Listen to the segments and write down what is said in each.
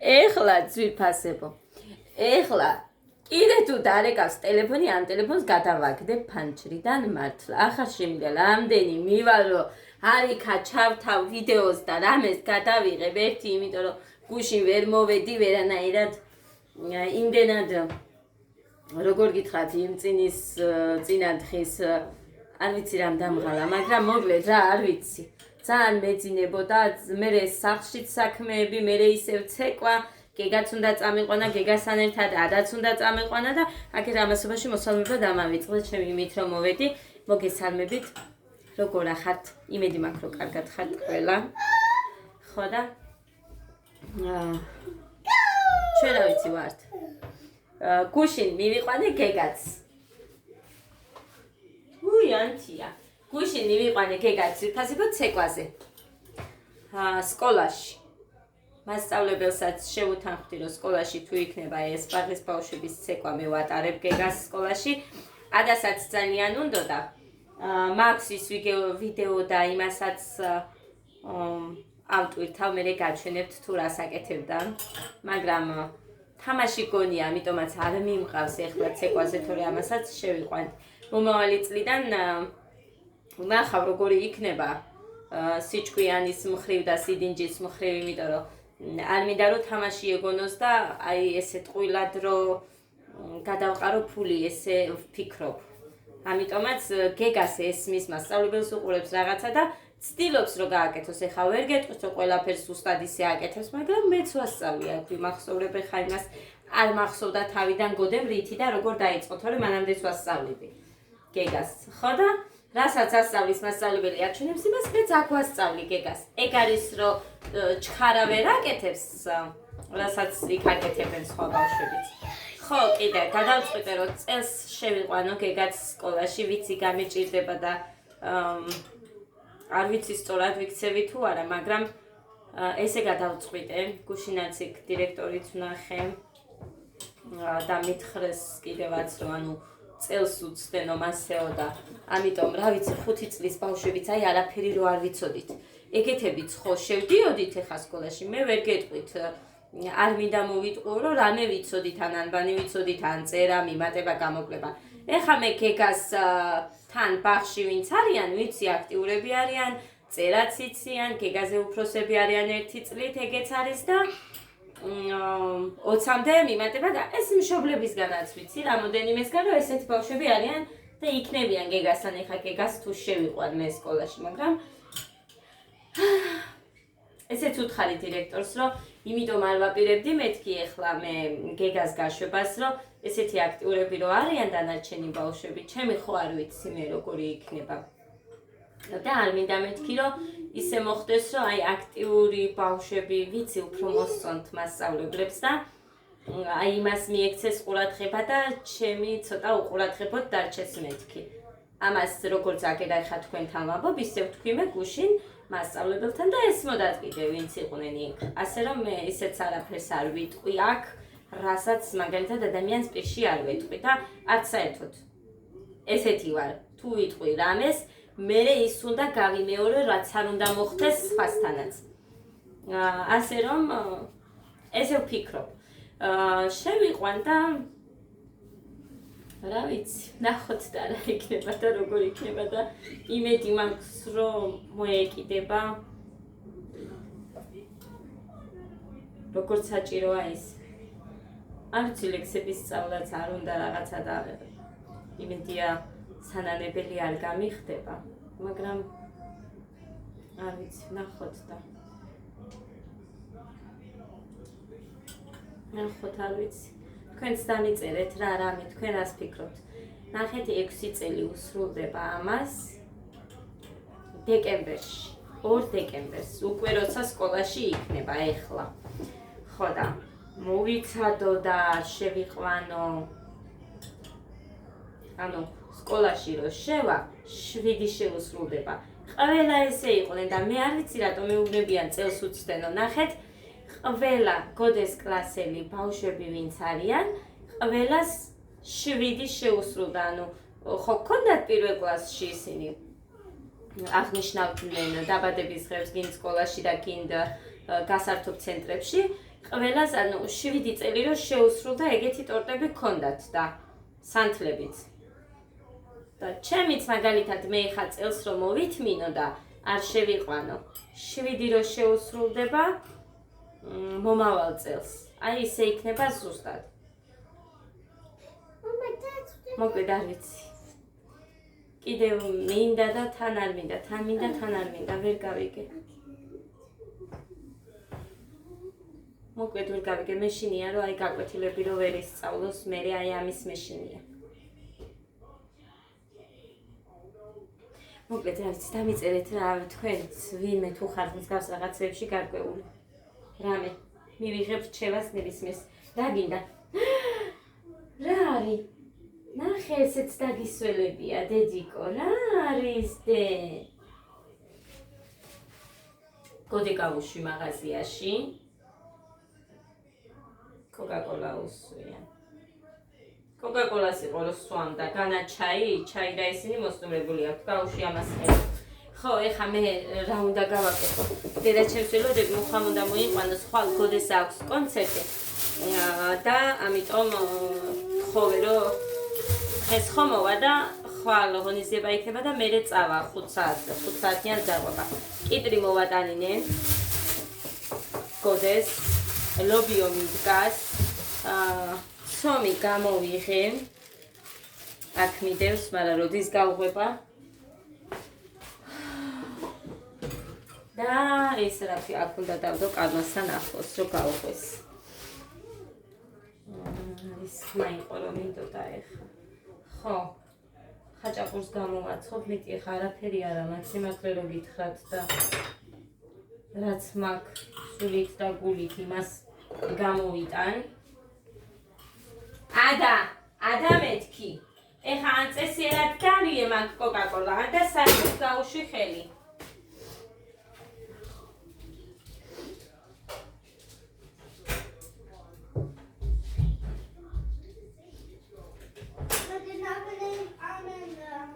ეხლა ძვირფასებო. ეხლა კიდე თუ დარეკავს ტელეფონი, ამ ტელეფონს გადავაგდებ ფანჯრიდან მართლა. ახლა შემიძლია რამდენი მივალო არიქა ჩავთავ ვიდეოს და რამეს გადავიღებ ერთი, იმიტომ რომ გუშინ ვერ მოვედი ვერანაირად იმდენად როგორ გითხრათ იმ წინა დღის არ ვიცი რამ დამღალა, მაგრამ მოკლედ რა არ ვიცი. ძალიან მეძინებოდა, მე სახლშიც საქმეები, მე ისევ ცეკვა, გეგაც უნდა წამიყვანა, გეგასთან ერთად ადაც უნდა წამიყვანა და აქეთ ამასობაში მოსალმება დამავიწყდა ჩემი იმით რომ მოვედი, მოგესალმებით. როგორ ახართ? იმედი მაქვს რომ კარგად ხართ ყველა. ხო და ჩვენ რა ვიცი ვართ. გუშინ მივიყვანე გეგაც. ანთია. გუშინ მივიყვანე გეგაც ვიფასებო ცეკვაზე. სკოლაში. მასწავლებელსაც შევუთანხმდი რომ სკოლაში თუ იქნება ეს პარლის ბავშვების ცეკვა მე ვატარებ გეგას სკოლაში. ადასაც ძალიან უნდოდა. მაქვს ის ვიდეო და იმასაც ავტვირთავ მე გაჩვენებთ თუ რას აკეთებდა. მაგრამ თამაში გონია, ამიტომაც არ მიმყავს ეხლა ცეკვაზე თორე ამასაც შევიყვანთ. მომავალი წლიდან ვნახავ როგორი იქნება სიჩკვიანის მხრივ და სიდინჯის მხრივ, იმიტომ რომ არ მინდა რომ თამაში ეგონოს და აი ესე ტყუილად რომ გადავყარო ფული ესე ვფიქრობ. ამიტომაც გეგას ესმის მასწავლებელს უყურებს რაღაცა და ცდილობს რომ გააკეთოს. ეხლა ვერ გეტყვით რომ ყველაფერს ზუსტად ისე აკეთებს, მაგრამ მეც ვასწავლი აქ ვიმახსოვრებ ეხლა იმას არ მახსოვდა თავიდან გოდებ რითი და როგორ დაიწყო, თორემ მანამდეც ვასწავლები გეგას. ხო და რასაც ასწავლის მასწავლებელი აჩვენებს იმას, მეც აქ ვასწავლი გეგას. ეგ არის რომ ჩქარა ვერ აკეთებს, რასაც იქ აკეთებენ სხვა ბავშვებიც. ხო, კიდე გადავწყვიტე რომ წელს შევიყვანო გეგაც სკოლაში, ვიცი გამიჭირდება და არ ვიცი სწორად ვიქცევი თუ არა, მაგრამ ესე გადავწყვიტე. გუშინაც იქ დირექტორიც ვნახე და მითხრეს კიდევაც რომ ანუ წელს უცდენო მასეო და ამიტომ რა ვიცი 5 წლის ბავშვებიც აი არაფერი რო არ ვიცოდით. ეგეთებიც ხო შევდიოდით ეხა სკოლაში, მე ვერ გეტყვით. არ მინდა მოვიტყუო რომ რამე ვიცოდით, ან ანბანი ვიცოდით, ან წერა, მიმატება, გამოკლება. ეხა მე გეგას თან ბაღში ვინც არიან, ვიცი აქტიურები არიან, წერაც იციან, გეგაზე უფროსები არიან 1 წლით, ეგეც არის და 20-მდე მიმატება და ეს მშობლებისგანაც ვიცი, რამოდენიმესგან რომ ესეთი ბავშვები არიან და იქნებიან გეგასთან. ეხა გეგას თუ შევიყვან მე სკოლაში, მაგრამ ესეც უთხარი დირექტორს რომ იმიტომ არ ვაპირებდი მეთქი ეხლა მე გეგას გაშვებას რომ ესეთი აქტიურები რო არიან დანარჩენი ბავშვები, ჩემი ხო არ ვიცი მე როგორი იქნება. და არ მინდა მეთქი რომ ისე მოხდეს რომ აი აქტიური ბავშვები ვიცი უფრო მოსწონთ მასწავლებლებს და აი იმას მიექცეს ყურადღება და ჩემი ცოტა უყურადღებოდ დარჩეს მეთქი. ამას როგორც აკედა ხა თქვენთან ვამბობ, ისე ვთქვი მე გუშინ მასწავლებელთან და ეს მოდადგიდე ვინც იყვნენ იქ. ასე რომ მე ისეც არაფერს არ ვიტყვი აქ, რასაც მაგალითად ადამიანს პირში არ ვეტყვი და არც საერთოდ. ესეთი ვარ, თუ ვიტყვი რამეს, მე ის უნდა გავიმეორო, რაც არ უნდა მოხდეს სხვასთანაც. ასე რომ ესე ვფიქრობ. შევიყვან და რა ვიცი, ნახოთ და რა იქნება და როგორ იქნება და იმედი მაქვს რომ მოეკიდება. როგორც საჭიროა ის. არ ვიცი ლექსების სწავლაც არ უნდა რაღაცა და იმედია სანანებელი არ გამიხდება, მაგრამ არ ვიცი, ნახოთ და ნახოთ, არ ვიცი. თქვენც დამიწერეთ რა რამე, თქვენ რას ფიქრობთ? ნახეთ 6 წელი უსრულდება ამას დეკემბერში, 2 დეკემბერს, უკვე როცა სკოლაში იქნება ეხლა. ხო და მოვიცადო და შევიყვანო. ანუ სკოლაში რო შევა, 7 შეუსრულდება. ყველა ესე იყვნენ და მე არ ვიცი რატომ მეუბნებიან წელს უცდენო. ნახეთ, ყველა გოდეს კლასელი ბავშვები ვინც არიან, ყველას 7 შეუსრულდა. ანუ ხო გქონდათ პირველ კლასში ისინი აღნიშნავდნენ დაბადების დღეს გინ სკოლაში და გინ გასართობ ცენტრებში. ყველას ანუ 7 წელი რომ შეუსრულდა ეგეთი ტორტები ქონდათ და სანთლებით. და ჩემიც მაგალითად მე ხა წელს რომ მოვითმინო და არ შევიყვანო. 7 რო შეუსრულდება მომავალ წელს. აი ისე იქნება ზუსტად. მოკლედ არ ვიცი. კიდევ მინდა და თან არ მინდა, თან მინდა, თან არ მინდა, ვერ გავიგე. მოკლედ ვერ გავიგე, მეშინია რომ აი გაკვეთილები რო ვერ ისწავლოს, მე აი ამის მეშინია. მოკლედ რა ვიცი, დამიწერეთ რა თქვენც ვინმე თუ ხართ მსგავს რაღაცებში გარკვეული. რამე მივიღებ რჩევას ნებისმიერს. რა გინდა? რა არის? ნახე ესეც დაგისველებია, დედიკო, რა არის დე? კოდიკაუში მაღაზიაში. კოკაკოლა უსვია. კოკაკოლას იყო რომ სვამდა, განა ჩაი და ისინი მოსტუმრებული აქვს. გაუში ამას ხედავ. ხო, ეხა მე რა უნდა გავაკეთო? დედაჩემს ველოდები მუხამ უნდა მოიყვანოს, ხვალ გოდეს აქვს კონცერტი. და ამიტომ ხოვე რომ ეს ხომოვა და ხვალ ღონისძიება იქნება და მე წავა 5 საათიან ძარღვება. კიტრი მოვატანინე. გოდეს ლობიო მიდგას. სომი გამოვიღე. აქ მიდევს, მაგრამ როდის გავღვება? და ეს რა აქ უნდა დავდო კალმასთან ახლოს, რომ გავღვეს. ის მაიყო რომ მინდოდა ეხა. ხო. ხაჭაპურს გამოვაცხობ, მიტი ეხა არაფერი არა, მაქსიმალურად რო გითხრათ და რაც მაქვს სულით და გულით იმას გამოვიტან. ადა მეთქი. ეხა ან წესიერად გავიე მაგ კოკაკოლა და საერთოდ გაუში ხელი.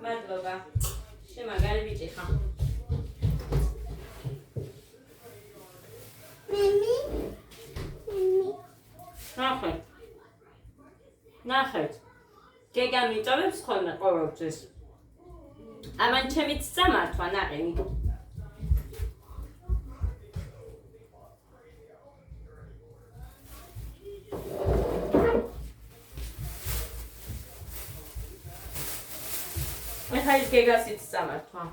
მადლობა. შემაგარი ბიჭი ხარ. ნახეთ. გეგა მიწოვებს ხოლმე ყოველთვის. ამან ჩემიც წამართვა ნაყენი. ეხა ის გეგასიც წამართვა.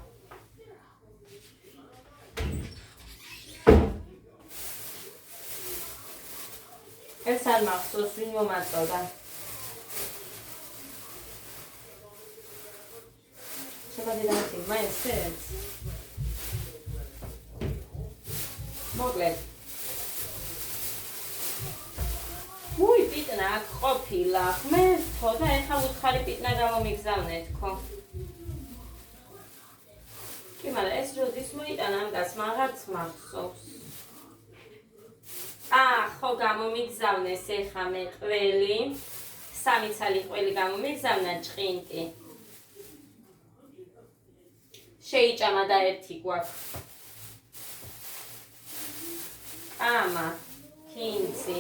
ეს არ მახსოვს ვინ მომაწოდა. შევადიდანთი, მაინც. მოკლედ. უი, პიტნა აქ ყოფილა. მე თო და ეხა უთხარი პიტნა გამომიგზავნე თქო. კი, მაგრამ ეს როდის მოიტანა ამ გასმა აღარც მახსოვს. ხო გამომიგზავნეს ეხა მე ყველი. 3 ცალი ყველი გამომიგზავნა ჭყინტი. შეიჭამა და ერთი გვაქვს. კამა, კინცი.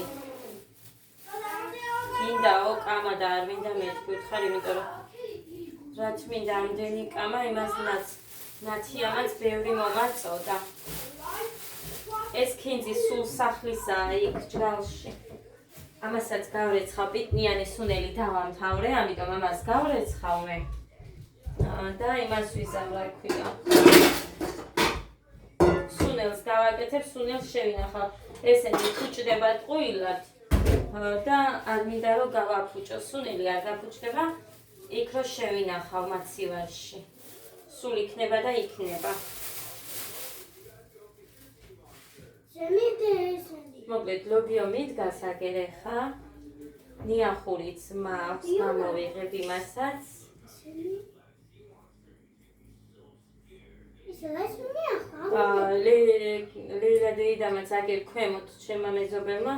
გინდაო კამა და არ მინდა მეთქვი ხარ, იმიტომ რომ რაც მინდა ამდენი კამა იმას ნათიამაც ბევრი მომაწოდა. ეს კინცი სულ სახლისაა იქ ჯვალში. ამასაც გავრეცხავ პიტნიანი სუნელი დავამთავრე, ამიტომ ამას გავრეცხავე. და იმას ვიზამ რა ქვია. სუნელს გავაკეთებ, სუნელს შევინახავ. ესენი ფუჭდება ტყუილად. და არ მინდა რომ გავაფუჭო. სუნელი არ გაფუჭდება, იქ რო შევინახავ მაცივარში. სულ იქნება და იქნება. მოკლედ ლობიო მიდგას აგერ ეხა. ნიახურიც მაქვს, გამოვიღებ იმასაც. ლეილა დეიდამაც აგერ ქვემოთ ჩემმა მეზობელმა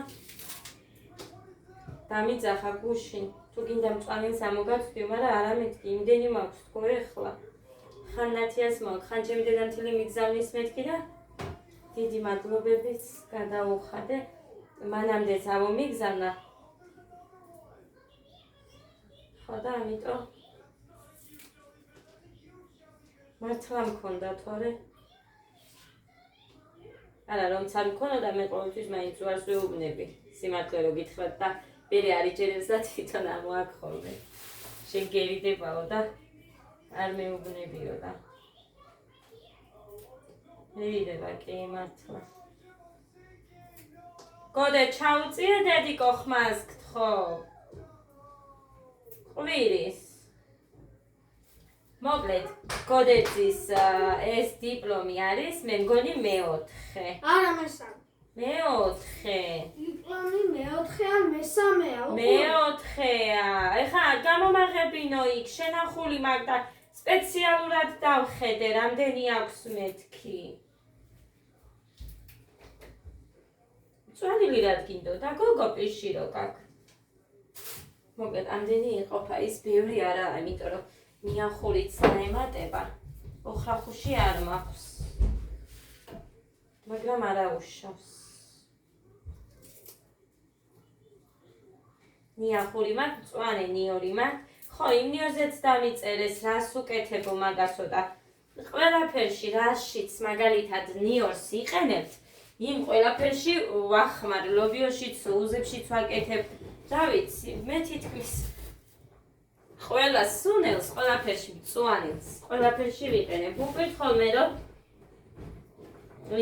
დამიძახა გუშინ. თუ გინდა მწვანილს ამოგაცვდიო, მაგრამ არა მეთქი, იმდენი მაქვს თქო ეხლა. ხან ნათიას მაქვს, ხან ჩემი დედამთილი მიგზავნის მეთქი და დიდი მადლობებით გადაუხადე. მანამდეც ამომიგზავნა. ხო და ამიტომ მართლა მქონდა თორე არა რომც არ მქონოდა მე ყოველთვის მაინც უარს ვეუბნები სიმართლე რო გითხრათ და მერე არ იჯერებს და თვითონ ამოაქვს ხოლმე შენ გერიდებაო და არ მეუბნებიო და მერიდება კი მართლა გოდე ჩაუწიე დედიკო ხმას გთხოვ ყვირის მოკლედ გოდეძის ეს დიპლომი არის მე მგონი მეოთხე არა მესამე მეოთხე დიპლომი მეოთხე ან მესამეა მეოთხეა ეხლა გამომაღებინო იქ შენახული მაგ და სპეციალურად დავხედე რამდენი აქვს მეთქი წვანილი რად გინდოდა გოგო პირშირო გაკ მოკლედ ამდენი იყოფა ის ბევრი არაა იმიტომ რომ მიახურით საემატება ოხრახუში არ მაქვს მაგრამ არა უშავს ნიახური მაქვს მწვანე ნიორი მაქვს ხო იმ ნიორზეც დამიწერეს რას უკეთებო მაგასო და ყველაფერში რაშიც მაგალითად ნიორს იყენებთ იმ ყველაფერში ვახმარ ლობიოშიც უზებშიც ვაკეთებ რა ვიცი მე თითქმის ყველა სუნელს ყველაფერში მწვანეს ყველაფერში ვიყენებ უყვით ხოლმე რომ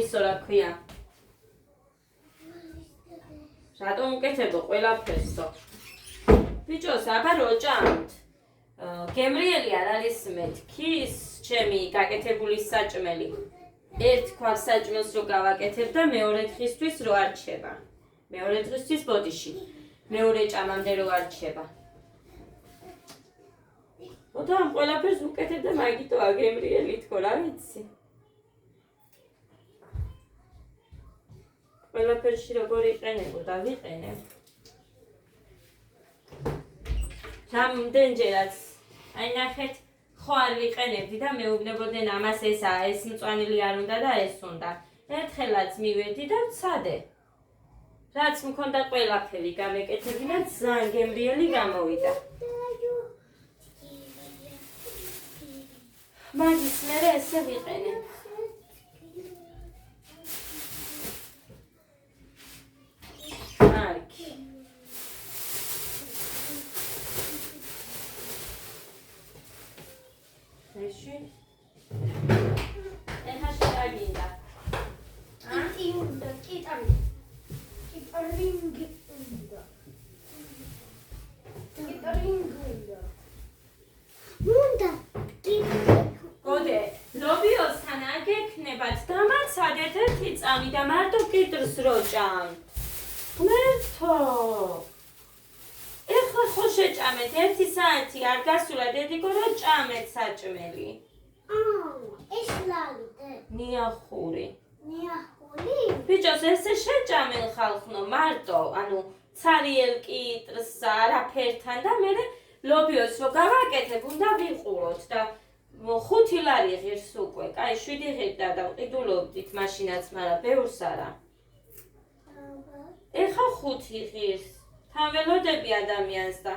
ისო რა ქვია რატომ უკეთებო ყველაფერსო ბიჭოს აბა რო ჭამთ გემრიელი არ არის მეთქი ის ჩემი გაკეთებული საჭმელი ერთ ქვას საჭმელს რო გავაკეთებ და მეორე დღისთვის რო არ რჩება მეორე დღისთვის ბოდიში მეორე ჭამამდე რო არ რჩება ოდა ამ ყველაფერს უკეთებ და მაგიტოა გემრიელი თქო რა ვიცი ყველაფერში როგორ იყენებო და ვიყენებ რამდენჯერაც აი ნახეთ ხო არ ვიყენებდი და მეუბნებოდნენ ამას ესაა ეს მწვანილი არ უნდა და ეს უნდა ერთხელაც მივედი და ვცადე რაც მქონდა ყველაფერი გამეკეთებინა ძალიან გემრიელი გამოვიდა მაგის მერე ესე ვიყენებ არქი ეში ეხა შეგაგინდა კიტი უნდა კიტარი კიტარინგი უნდა გოდე ლობიოსთან აგექნებათ და მაცადეთ ერთი წამი და მარტო კიტრს რო ჭამთ ღმერთო ეხლა ხო შეჭამეთ 1 საათი არ გასულა დედიკო რო ჭამეთ საჭმელი ეს ლალდე ნიახური ბიჭოს ესე შეჭამენ ხალხნო მარტო ანუ ცარიელ კიტრს არაფერთან და მე ლობიოს რო გავაკეთებ უნდა ვიყუროთ და 5 ლარი ღირს უკვე კაი 7 ღირდა და ვყიდულობდით მაშინაც მაგრამ ბევრს არა ეხა 5 ღირს თან ველოდები ადამიანს და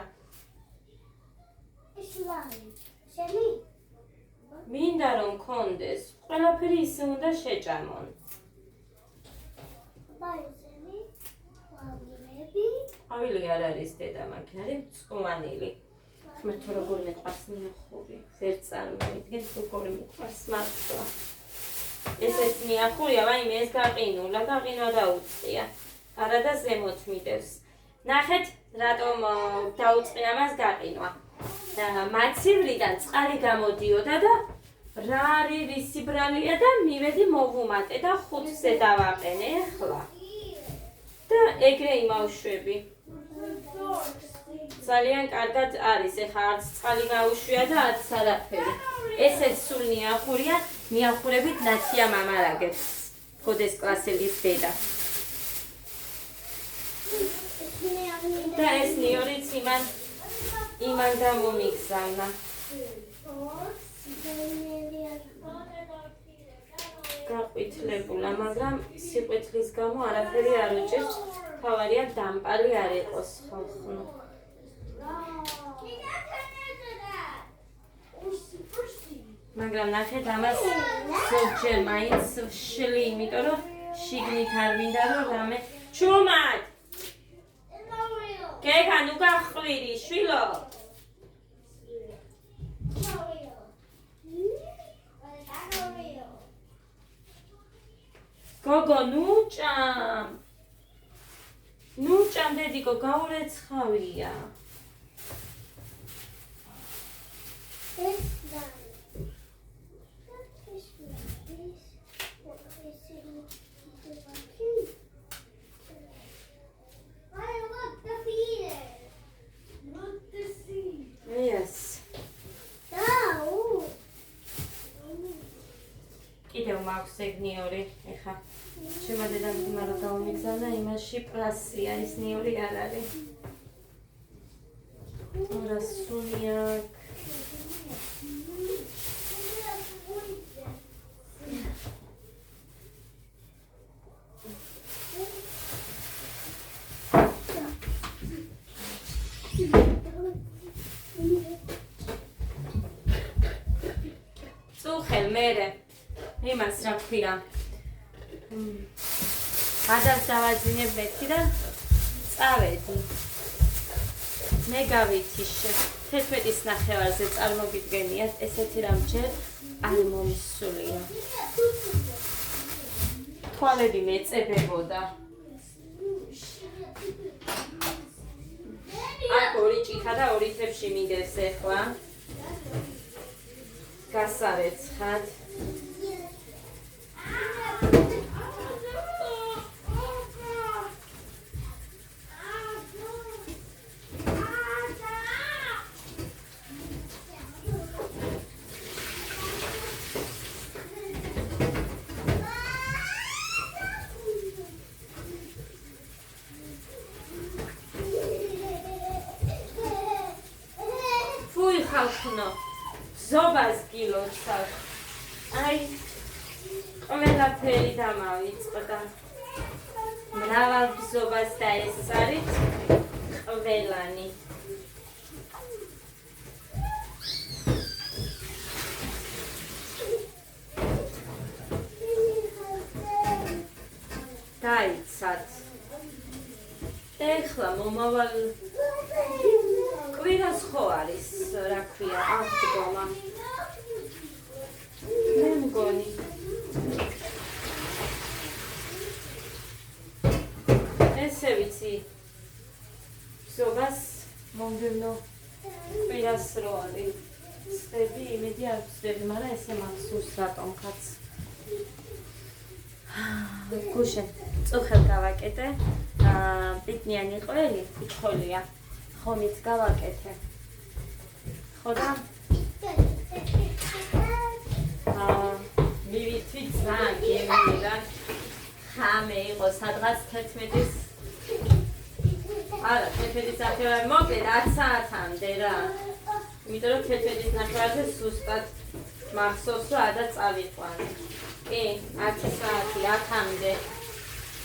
ეს ლარი შენი მინდა რომ კონდეს ყველაფერი ისე უნდა შეჭამონ ბაიზენი ყვავილები ყვავილი არ არის დედა მაგ არის მწვანილი ხმეთო როგორ მეყვარს ნიახური ვერ წარმოვიდგენ როგორ მეყვარს მართლა ესეც ნიახურია ვაიმე ეს გაყინულა გაყინვა დაუწყია არა და ზემოთ მიდევს ნახეთ რატომ დაუწყია მას გაყინვა მაცივრიდან წყალი გამოდიოდა და რა არის რისი ბრალია და მივედი მოვუმატე და 5-ზე დავაყენე ახლა და ეგრე იმავშვები ძალიან კარგად არის ეხა არც წყალი გაუშვია და არც არაფერი ესეც სულ ნიახურია ნიახურებით ნაცია მამარაგებს გოდეს კლასელის დედა და ეს ნიორიც იმან გამომიგზავნა გაყვითლებულა მაგრამ სიყვეთლის გამო არაფერი არ უჭერს თავარია დამპალი არ იყოს ხალხო. მაგრამ ნახეთ ამას ზოგჯერ მაინც ვშლი, იმიტომ რომ შიგნით არ მინდა რომ რამე ჩუმად. გეგა ნუ გახვირი შვილო. გოგო ნუ ჭამ დედიკო გაურეცხავია. კიდევ მაქვს ეგ ნიორი, ეხა ჩემო დედამ რო დავმიგზავნა, იმაში პრასია, ის ნიორი არ არის. ორა სუნია. წუხელ მერე იმას რა ქვია. გადას დავაძინებ მეთქი და წავედი. მე გავითიშე. 11-ის ნახევარზე წარმოგიდგენიათ, ესეთი რამ ჯერ არ მომისულია. თვალები მეწებებოდა. აქ ორი ჭიქა და ორი თებში მიდეს ახლა. გასარეცხად. ფუი ხალხნო ზობას გილოცავ. აი ყველაფერი დამავიწყდა. მრავალ ზობას და ეს არის ყველანი. დაიცად. ეხლა მომავალ კვირას ხო არის რა ქვია აღდგომა. მე მგონი ესე ვიცი ზოგას მომდევნო კვირას რო არის ვსდები, იმედი არ ვსდები, მაგრამ ესე მახსოვს რატომღაც. გუშინ წუხელ გავაკეთე, პიტნიანი ყველი იქოლია. ხომით გავაკეთე. ხო და მივიცი ძალიან გემრიელად ხამე იყო სადღაც 11-ის არა 11-ის ნახევარი მოკლედ 10 საათამდე რა. იმიტომ რომ 11-ის ნახევარზე სუსტად მახსოვს რომ ადა წავიყვანე. კი 10 საათი 10-მდე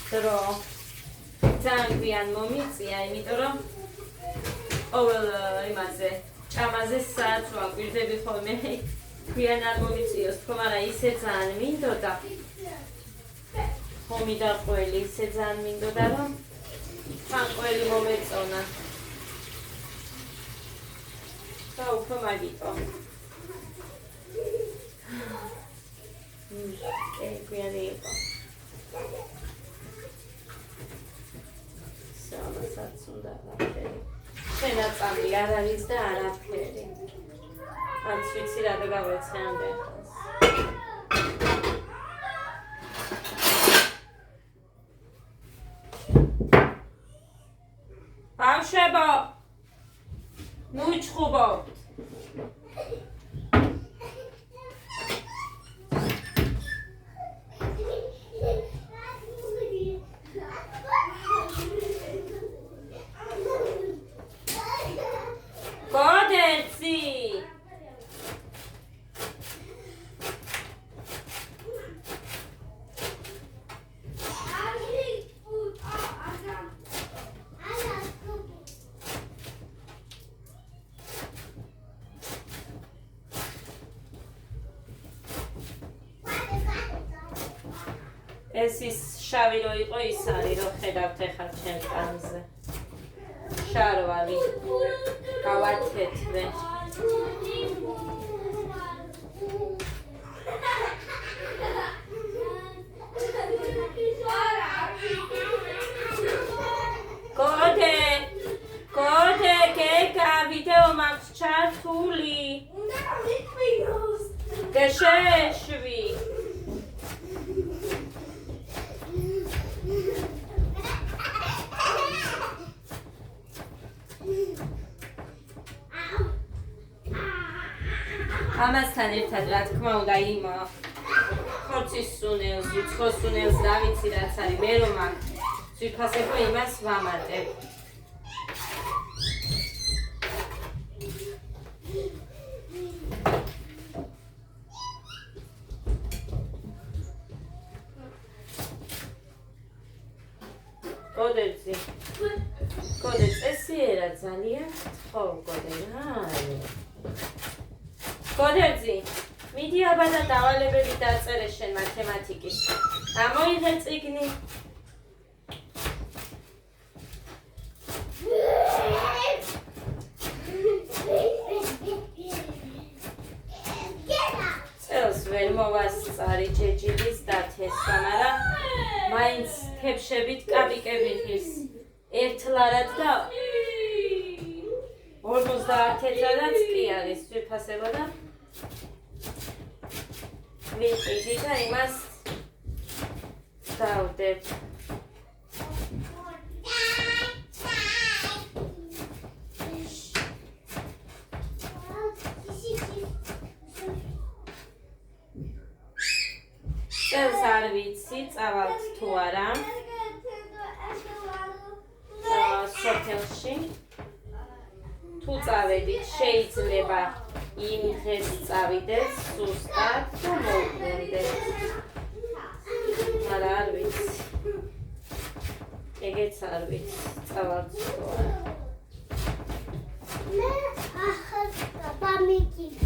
დრო ძალიან გვიან მომიწია, იმიტომ რომ ყოველ იმაზე ჭამაზე საათს ვაკვირდები ხოლმე. გვიან არ მომიწიოს თქო, მაგრამ ისე ძალიან მინდოდა. ხომი და ყველი ისე ძალიან მინდოდა, რომ თან ყველი მომეწონა. და უფრო მაგიტო. გვიანი იყო. სამასაც უნდა ვაფერი. შენაწამი არ არის და არაფერი. არც ვიცი რა და გავეცემდე. ბავშვებო, ნუ ჩხუბობთ. ეს ის შავი რო იყო ის არის რო ხედავთ ეხლა ჩემ კანზე. შარვალი. გავათეთრე. კოდე, კეკა, ვიდეო მაქვს ჩართული. გეშეშვი. ამასთან ერთად რა თქმა უნდა იმ ხორცის სუნელს, უცხო სუნელს რა ვიცი რაც არის, მე რომ აქ ვიფასებო იმას ვამატებ. კოდე წესიერა ძალიან ხო კოდე რა კოდერძი მიდი აბა და დავალებები დაწერე შენ მათემატიკის ამოიღე წიგნი წელს ვერ მოვასწარი ჯეჯილის დათესვა მაგრამ მაინც თებშებით კაპიკები ხის ერთლარად და 50 თეთრადაც კი არის ვიფასება და ვიყიდი და იმას დავდებ წელს არ ვიცი წავალთ თუ არა სოფელში თუ წავედით შეიძლება იმ დღეს წავიდეთ სუსტად და მოვიდეთ არა არ ვიცი ეგეც არ ვიცი წავალთ თუ არა მე ახალ პამიკით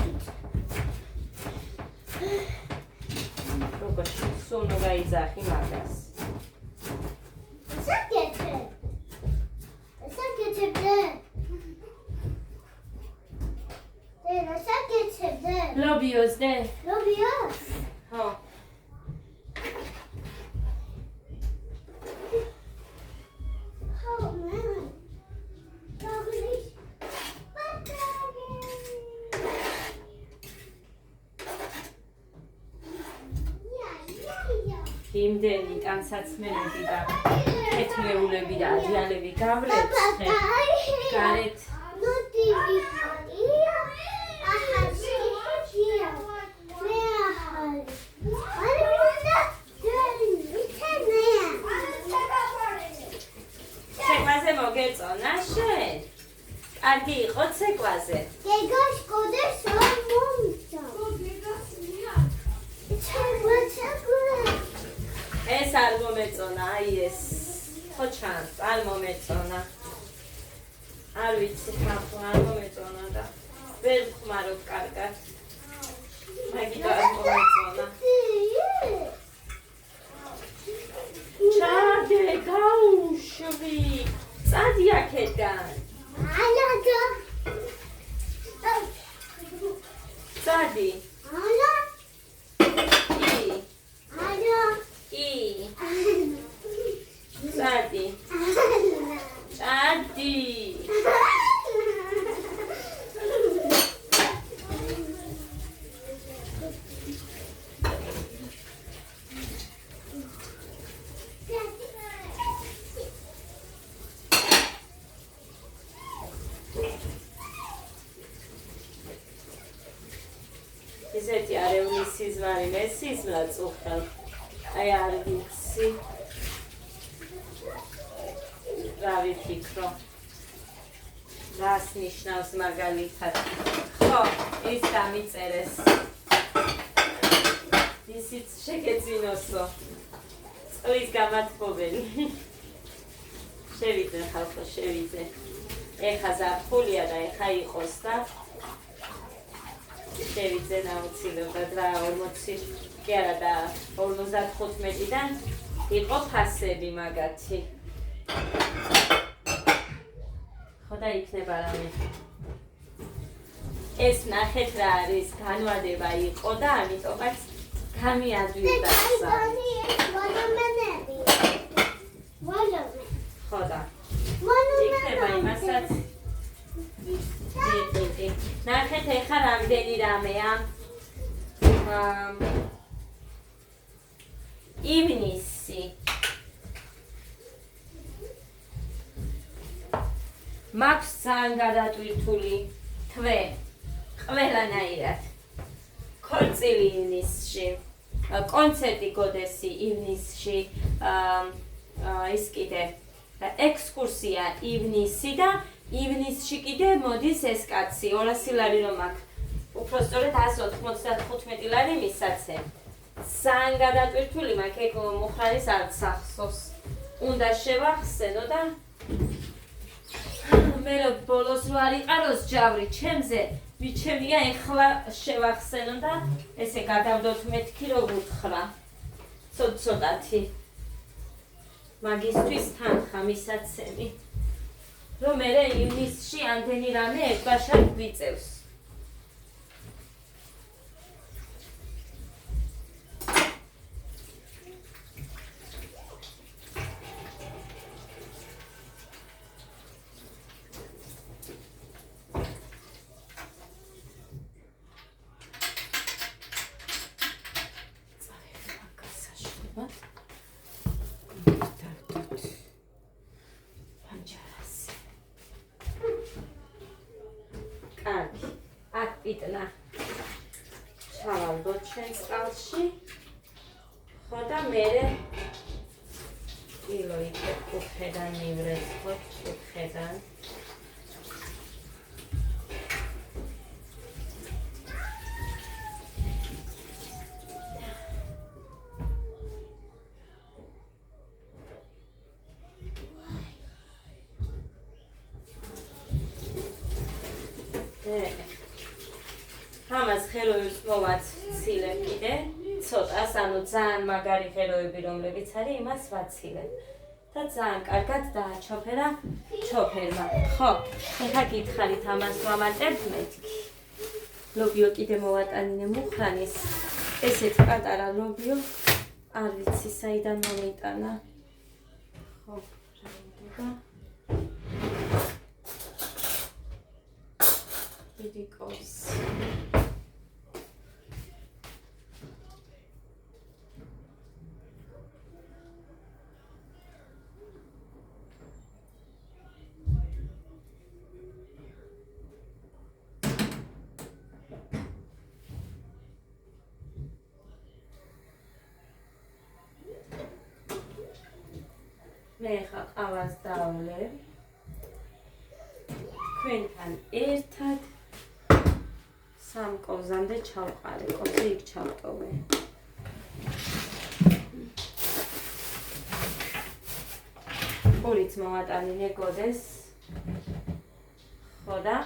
როგორ სუნო გაიძახი მაგას ლობიოს დე? ლობიოს? ხო. ხო, მე. ლობიოს. იმდენი ტანსაცმელები და კეთილეულები და ადრიალები გავლეთ გარეთ ცეკვაზე მოგეწონა შენ? კარგი იყო ცეკვაზე? გეგას კოდეს არ მომცა. ეს არ მომეწონა, აი ეს. ხო ჩანს, არ მომეწონა. არ ვიცი ხახო, არ მომეწონა და ვერ ვხმარობ კარგად. მაგიტო არ მომეწონა. ჩადე, გაუშვი. წადი აქედან. ალაგა. წადი. ალა. Çadi. Çadi. Izeti arevni sizvari me sizmla cuhel. Aj არ ვიცი. რა ვიფიქრო? რას ნიშნავს მაგალითად? ხო, ის დამიწერეს. ისიც შეგეძინოსო. წყლის გამათბობელი. შევიდე ხალხო, შევიდე. ეხა ზაფხულია და ეხა იყოს და შევიდე აუცილებლად რა 40 კი არა და 55-დან იყო ფასები მაგათი. ხო და იქნება რამე. ეს ნახეთ რა არის, განვადება იყო და ამიტომაც გამიადვილდა. ხო და იქნება იმასაც. ნახეთ ეხა რამდენი რამეა. ივნისი. მაქვს ძალიან გადატვირთული თვე ყველანაირად. ქორწილი ივნისში, კონცერტი გოდესი ივნისში, ის კიდე ექსკურსია ივნისი და ივნისში კიდე მოდის ეს კაცი 200 ლარი რომ აქვს. უпростоრად 195 ლარი მისაცე. ძალიან გადატვირთული მაქვს ეგ მუხრანის არც ახსოვს. უნდა შევახსენო და მე რო ბოლოს რო არ იყაროს ჯავრი ჩემზე, მიჩემია ეხლა შევახსენო და ესე გადავდოთ მეთქი რო ვუთხრა. ცოტათი. მაგისტრის თანხა მისაცემი. რომ მე ივნისში ამდენი რამე ერთბაშად გვიწევს. იტნა ჩავალდოთ ჩვენ წყალში. ხო და მერე კილო იქეთ კუთხედან მივრეცხოთ კუთხედან. ამას ხელოვნებს მოვაცილებ კიდე ცოტას, ანუ ძალიან მაგარი ხელოვნები რომლებიც არის, იმას ვაცილებ. და ძალიან კარგად დააჩოფერა ჩოფერმა. ხო, ეხლა გითხარით ამას ვამატებ მეთქი. ლობიო კიდე მოვატანინე მუხრანის. ესეთ პატარა ლობიო არ ვიცი საიდან მომიტანა. ხო, რა უნდა დიდი კოს. მე ხა ყავას დავლებ. თქვენთან ერთად სამ კოზამდე ჩავყარე, კოზი იქ ჩავტოვე. ორიც მოვატანინე გოდეს. ხო და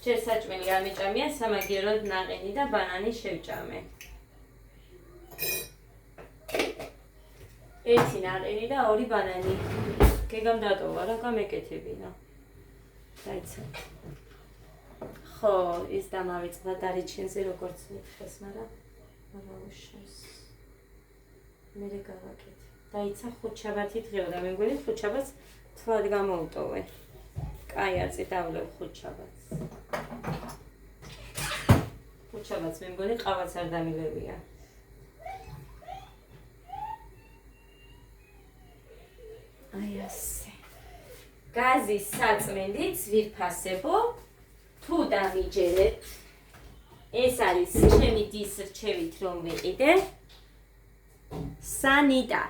ჯერ საჭმელი ამიჭამია, სამაგიეროდ ნაყინი და ბანანი შევჭამე. ერთი ნაყინი და ორი ბანანი. გეგამ დატოვა რა გამეკეთებინა. დაიცავ. ხო, ის დამავიწყდა დარიჩენზე როგორც მითხეს, მაგრამ არავის. მერე გავაკეთე. დაიცა ხუთშაბათი დღეო და მე მგონი ხუთშაბათს თვად გამოუტოვე. კაი არწი დავლევ ხუთშაბათს. ხუთშაბათს მე მგონი ყავაც არ დამილევია. აი ასე. გაზის საწმენდიც ვიფასებო. თუ დამიჯერებთ, ეს არის ჩემი დის რჩევით რომ ვიყიდე. სანიტა.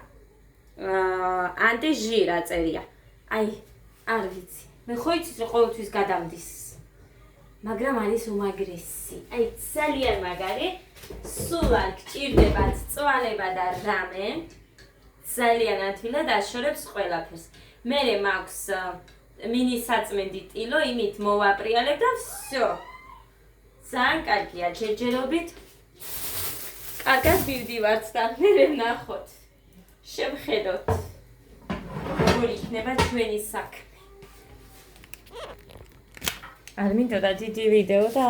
ანტიჟირა წერია. აი, არ ვიცი. მე ხო იცით რომ ყოველთვის გადამდის. მაგრამ არის უმაგრესი. აი, ძალიან მაგარი. სულ არ გჭირდებათ წვალება და რამე. ძალიან ადვილად აშორებს ყველაფერს. მერე მაქვს მინის საწმენდი ტილო იმით მოვაპრიალებ და всё. ძალიან კარგია ჯერჯერობით. კარგად მივდივართ და მე ვნახოთ. შევხედოთ. როგორ იქნება ჩვენი საქმე. არ მინდოდა დიდი ვიდეო და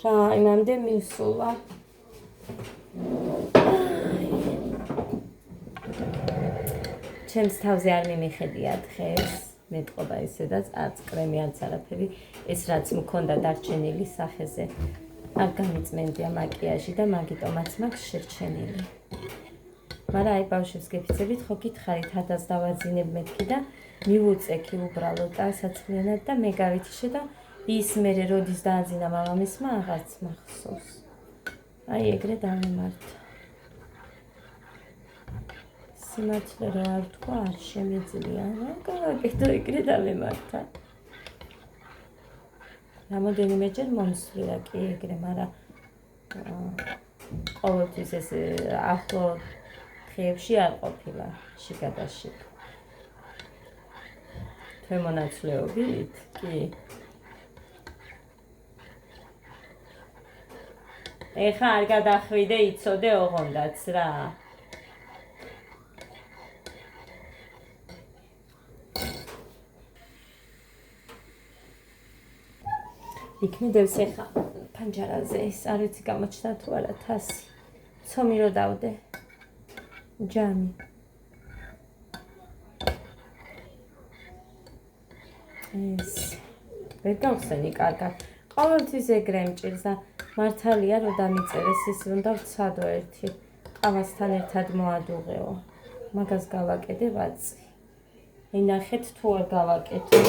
რა იმამდე მივსულა. ჩემს თავზე არ მიმიხედია დღეს. მეტყობა ისედაც არც კრემი არც არაფერი. ეს რაც მქონდა დარჩენილი სახეზე არ გამიწმენდია მაკიაჟი და მაგიტომაც მაქვს შერჩენილი. მაგრამ აი ბავშვებს გეფიცებით ხო გითხარით ადას დავაძინებ მეთქი და მივუწექი უბრალოდ ასაცლიანად და მე გავითიშე და ის მერე როდის დააძინა მამამისმა აღარც მახსოვს. აი ეგრე დავემართა. სიმართლე რა არ თქვა არ შემიძლია. გავაკეთე ეგრე დავემართა. რამოდენიმეჯერ მომსვლია კი ეგრე, მაგრამ ყოველთვის ეს ახლო ხეებში არ ყოფილა შიგადაშიგ. თქვენ მონაცვლეობით კი. ეხა არ გადახვიდე იცოდე ოღონდაც რა. იქნედევს ეხა პანჯარაზე ეს არ ვიცი გამოჩნდა თუ არა თასი. ცომი რო დავდე. ჯამი. ეს ვერ გავხსენი კარგად. ყოველთვის ეგრე მჭირს და მართალია რომ დამიწერეს ის უნდა ვცადო ერთი. ყავასთან ერთად მოადუღეო. მაგას გავაკეთე ვაწი. ენახეთ თუ არ გავაკეთე.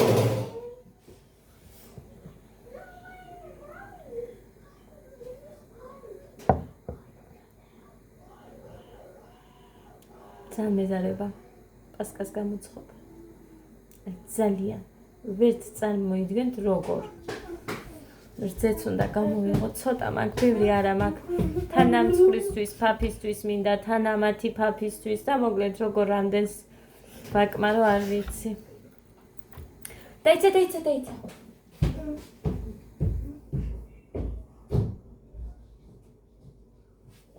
ძალიან მეზარება პასკას გამოცხობა. ძალიან ვერც წარმოიდგენთ როგორ. რძეც უნდა გამოვიღო ცოტა მაგ ბევრი არა მაქვს. თანამწყვრისთვის, ფაფისთვის მინდა, თანამათი ფაფისთვის და მოკლედ როგორ რამდენს ვაკმარო არ ვიცი. დაიცა.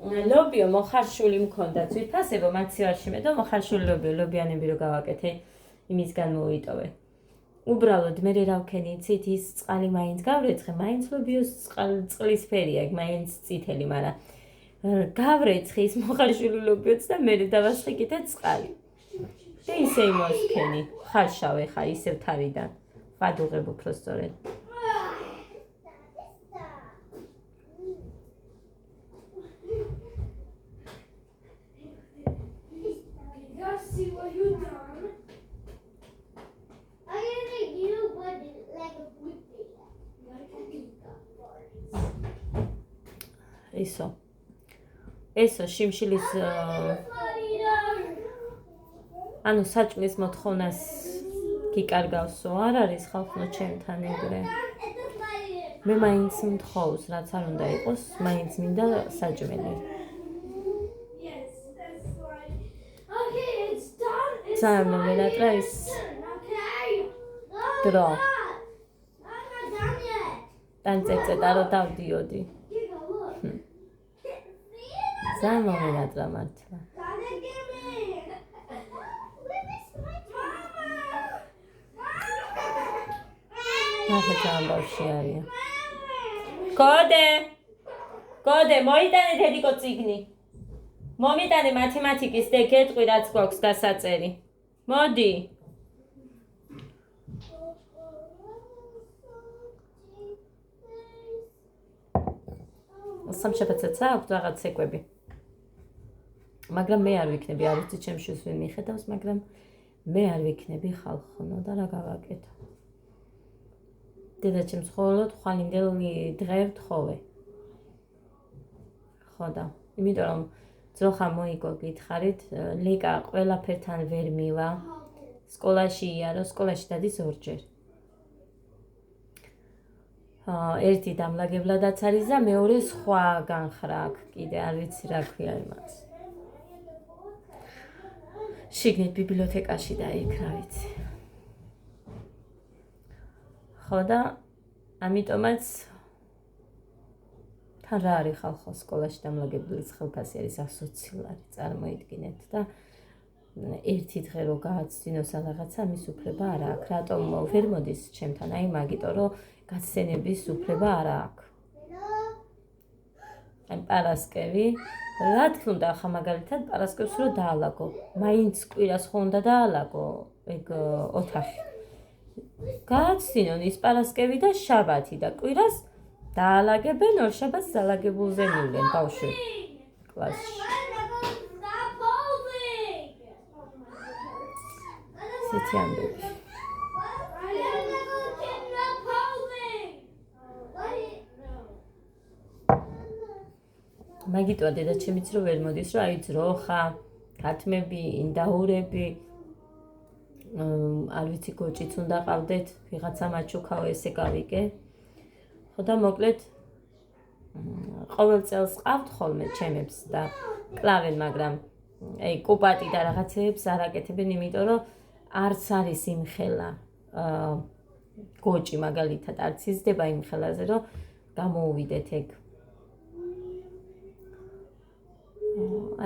ლობიო მოხარშული მქონდა ძვირფასებო მაცივარში მე და მოხარშული ლობიანები რო გავაკეთე იმისგან მოვიტოვე. უბრალოდ მე რა ვქენი იცით ის წყალი მაინც გავრეცხე, მაინც ლობიოს წყლისფერია, მაინც წითელი, მაგრამ გავრეცხე ის მოხარშული ლობიოც და მე დავასხიკიდე წყალი. და ისე იმოსქენი, ხარშავე ხა ისევ თავიდან. ვადუღებ უფრო სწორედ. ესო შიმშილის ანუ საჭმლის მოთხოვნას გიკარგავსო არ არის ხალხო ჩემთან ეგრე მე მაინც მთხოვს რაც არ უნდა იყოს მაინც მინდა საჭმელი ძალიან მომენატრა ის დრო ტანწეწეტა რო დავდიოდი ძალიან მომენატრა მართლა ახლა ძალიან ბავშვი არიან კოდე მოიტანე დედიკო წიგნი მომიტანე მათემატიკის და გეტყვი რაც გვაქვს დასაწერი მოდი სამშაბათსაც აქვს რაღაც ეკვები მაგრამ მე არ ვიქნები არ ვიცი ჩემ შვილს ვინ მიხედავს მაგრამ მე არ ვიქნები ხალხო და რა გავაკეთო დედაჩემს ხოლოდ ხვალინდელი დღე ვთხოვე ხო და იმიტომ რომ ძროხა მოიგო გითხარით ლეკა ყველაფერთან ვერ მივა სკოლაში იარო სკოლაში დადის ორჯერ ერთი დამლაგებლადაც არის და მეორე სხვა განხრა აქ კიდე არ ვიცი რა ქვია იმას შიგნით ბიბლიოთეკაში და იქ რა ვიცი ხო და ამიტომაც თან რა არის ხალხო სკოლაში დამლაგებული ხელფასი არის 120 ლარი წარმოიდგინეთ და ერთი დღე რო გააცდინოს რაღაცა მის უფლება არ აქვს რატომ ვერ მოდის ჩემთან აი მაგიტო რომ გაცდენების უფლება არ აქვს აი პარასკევი რა თქმა უნდა ახლა მაგალითად პარასკევს რო დაალაგო მაინც კვირას ხო უნდა დაალაგო ეგ ოთახი გააცდინონ ის პარასკევი და შაბათი და კვირას დაალაგებენ ორშაბათს დალაგებულზე მივლენ ბავშვები კლასში ისეთი ამბები მაგიტოა დედაჩემიც რომ ვერ მოდის რომ აი ძროხა ქათმები ინდაურები არ ვიცი გოჭიც უნდა ყავდეთ ვიღაცა მაჩუქაო ესე გავიგე ხო და მოკლედ ყოველ წელს ყავთ ხოლმე ჩემებს და კლავენ მაგრამ აი კუპატი და რაღაცებს არ აკეთებენ იმიტომ რომ არც არის იმხელა გოჭი მაგალითად არც იზრდება იმ ხელაზე რომ გამოუვიდეთ ეგ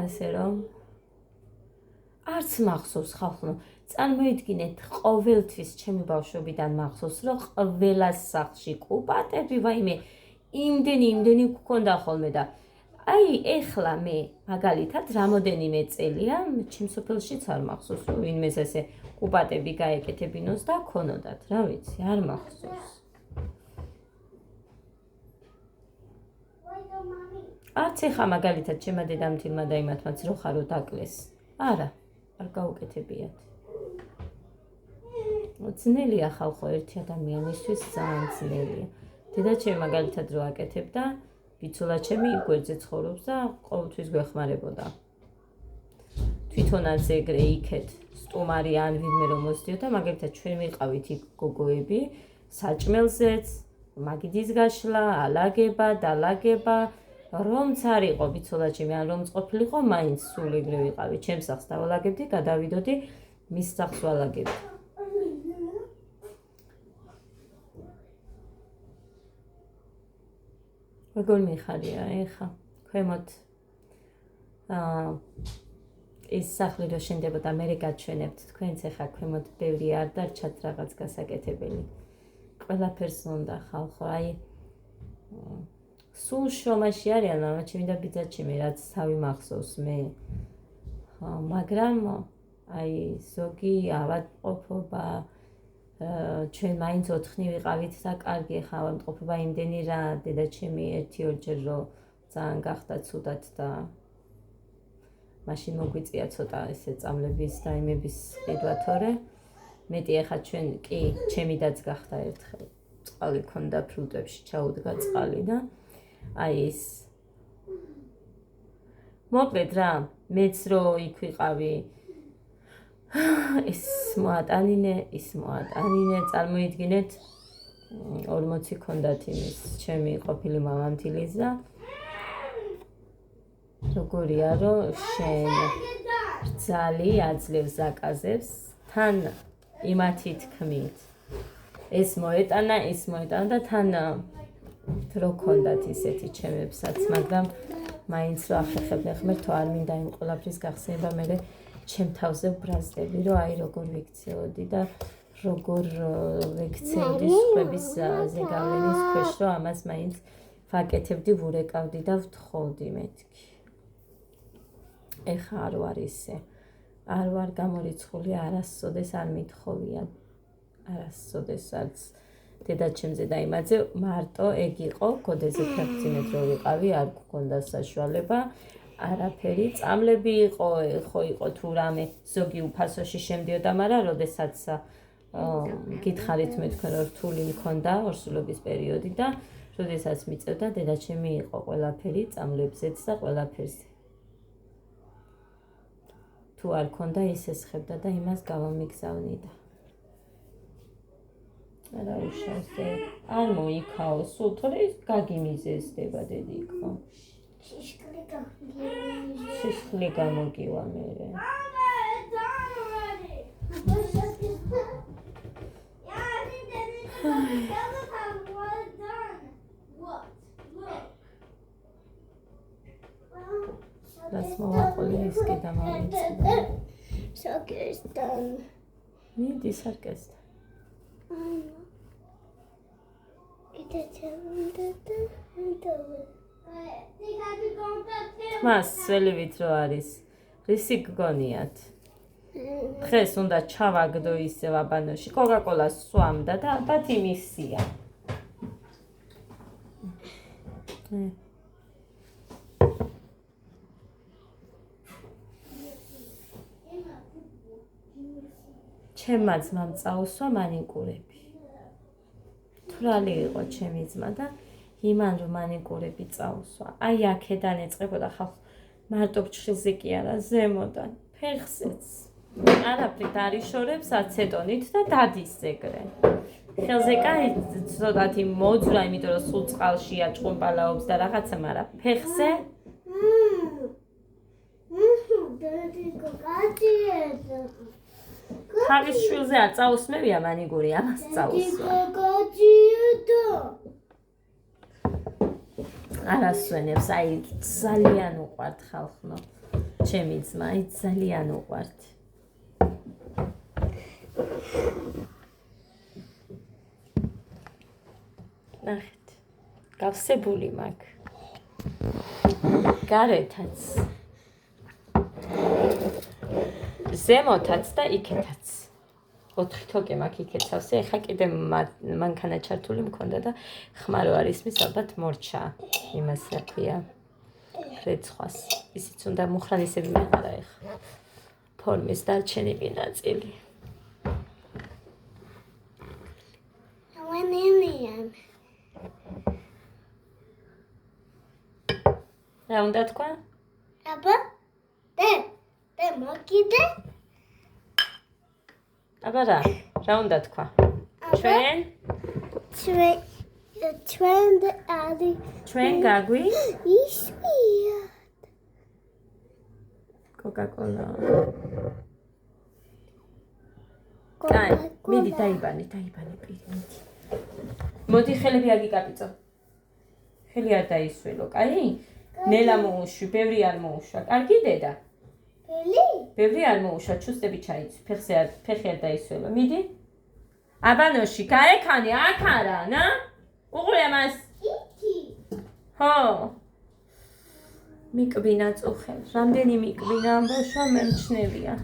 ასე რომ არც მახსოვს ხალხო წარმოიდგინეთ ყოველთვის ჩემი ბავშვობიდან მახსოვს რომ ყველა სახლში კუპატები ვაიმე იმდენი გქონდა ხოლმე და აი ეხლა მე მაგალითად რამოდენიმე წელია ჩემ სოფელშიც არ მახსოვს რომ ვინმეს ესე კუპატები გაეკეთებინოს და ქონოდათ რა ვიცი არ მახსოვს არც ეხა მაგალითად ჩემმა დედამთილმა და იმათმა ძროხა რო დაკლეს არა არ გაუკეთებიათ ძნელია ხალხო ერთი ადამიანისთვის ძალიან ძნელია დედაჩემი მაგალითად რო აკეთებდა ბიცოლაჩემი გვერდზე ცხოვრობს და ყოველთვის გვეხმარებოდა თვითონაც ეგრე იქეთ სტუმარი ან ვინმე რომ მოსდიოდა მაგალითად ჩვენ ვიყავით იქ გოგოები საჭმელზეც მაგიდის გაშლა ალაგება დალაგება რომც არ იყო ბიცოლაჩემი ან რომც ყოფილიყო მაინც სულ ეგრე ვიყავი ჩემს სახლს დავალაგებდი გადავიდოდი მის სახლს ვალაგებდი როგორ მიხარია ეხა ქვემოთ ის სახლი რო შენდებოდა მე გაჩვენებთ თქვენც ეხა ქვემოთ ბევრი არ დარჩათ რაღაც გასაკეთებელი ყველაფერს უნდა ხალხო აი სულ შრომაში არიან მამაჩემი და ბიძაჩემი რაც თავი მახსოვს მე მაგრამ აი ზოგი ავადმყოფობა ჩვენ მაინც 4 ვიყავით და კარგი ხა ავადმყოფობა იმდენი რა დედაჩემი 1-2 ჯერ რო ძალიან გახდა ცუდად და მაშინ მოგვიწია ცოტა ესე წამლების და იმების ყიდვა თორე მეტი ახლა ჩვენ კი ჩემი დაც გახდა ერთხელ წყალი ქონდა ფრუტებში ჩაუდგა წყალი და აი ეს მოკლედ რა მეც რო იქ ვიყავი ის მოატანინე წარმოიდგინეთ 40 ქონდათ იმის ჩემი ყოფილი მამამთილის და როგორია რომ შენ ბრძალი აძლევს ზაკაზებს თან იმათი თქმით ეს მოეტანა და თან რო ქონდათ ისეთი ჩემებსაც მაგრამ მაინც რო ახერხებდნენ ღმერთო არ მინდა იმ ყველაფრის გახსენება მე ჩემ თავზე ვბრაზდები რომ აი როგორ ვიქცეოდი და როგორ ვიქცეოდი სხვების ზეგავლენის ქვეშ რომ ამას მაინც ვაკეთებდი ვურეკავდი და ვთხოვდი მეთქი ეხა არ ვარ ისე არ ვარ გამორიცხული არასოდეს არ მithხოვიან არასოდეს არც დედაჩემზე და იმაზე მარტო ეგ იყო გოდეზე ფერწინეთ რო ვიყავი არ გქონდა საშუალება არაფერი წამლები იყო ხო იყო თუ რამე ზოგი უფასოში შემდიოდა მაგრამ როდესაც გითხარით მე თქვენ რომ რთული მქონდა ორსულობის პერიოდი და როდესაც მიწევდა დედაჩემი იყო ყველაფერი წამლებზეც და ყველაფერზე თუ არ ქონდა ის ესხებდა და იმას გავამიგზავნიდა არა უშავსე არ მოიქაო სულ თორე ის გაგიმიზესდება დედიკო სისხლი გამოგივა მერე რაც მოვაყოლე ის კი დამავიწყდა. Soccer's done. მიდი სარკესთან. მას სველივით რო არის. რისი გგონიათ? დღეს უნდა ჩავაგდო ისევ აბანოში. კოკაკოლას სვამდა და ალბათ იმისია. ჩემმა ძმამ წაუსვა მანიკურები. თვრალი იყო ჩემი ძმა და იმან რომ მანიკურები წაუსვა. აი აქედან ეწყებოდა ხალხ მარტო ფჩხილზე კი არა, ზემოდან, ფეხზეც. არაფრით არ იშორებს აცეტონით და დადის ეგრე. ხელზე კაი ცოტათი მოძვრა, იმიტომ რომ სულ წყალშია ჭყუმპალაობს და რაღაცა, მაგრამ ფეხზე თავის შვილზე არ წაუსმევია მანიგური, ამას წაუსვა. არასვენებს, აი ძალიან უყვართ ხალხნო. ჩემი ძმა, აი ძალიან უყვართ. ნახეთ, გავსებული მაქვს. გარეთაც. ზემოთაც და იქეთაც. 4 თოკე მაქვს იქეთსავსე, ეხა კიდე მანქანა ჩართული მქონდა და ხმარო არის მის ალბათ მორჩა. იმას რა ქვია? რეცხვას. ისიც უნდა მუხრანისები მეყარა ეხა. ფორმის დარჩენილი ნაწილი. რა უნდა თქვა? აბა, და მოკიდე? აბა რა უნდა თქვა? ჩვენ არის ჩვენ გაგვი ისვია. კოკაკოლა. კაი, მიდი დაიბანე პირი. მოდი ხელები აგიკაპიცო. ხელი არ დაისველო, კაი? ნელა მოუშვი, ბევრი არ მოუშვა. კარგი დედა? ბევრი არ მოუშვა, ჩუსტები ჩაიცვი, ფეხი არ დაისველო. მიდი. აბანოში, გაექანი, აქ არა, ნა? უყურე ამას. ხო. მიკბინა წუხელ. რამდენი მიკბინა ამბოშვა მემჩნევია.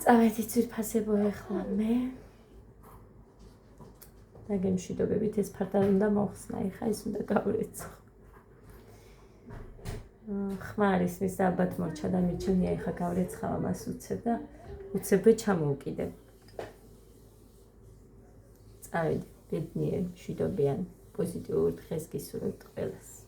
წავედი ძვირფასებო ეხლა მე. და გემშვიდობებით ეს ფარდა უნდა მოხსნა, ეხა ის უნდა გავრეცხო. ხმარის მის ალბათ მორჩა და მიჩნია ეხა გავრეცხავა მას უცებ და უცებ ჩამოუკიდებ. წავედი, ბედნიერ, მშვიდობიან, პოზიტიურ დღეს გისურვებთ ყველას.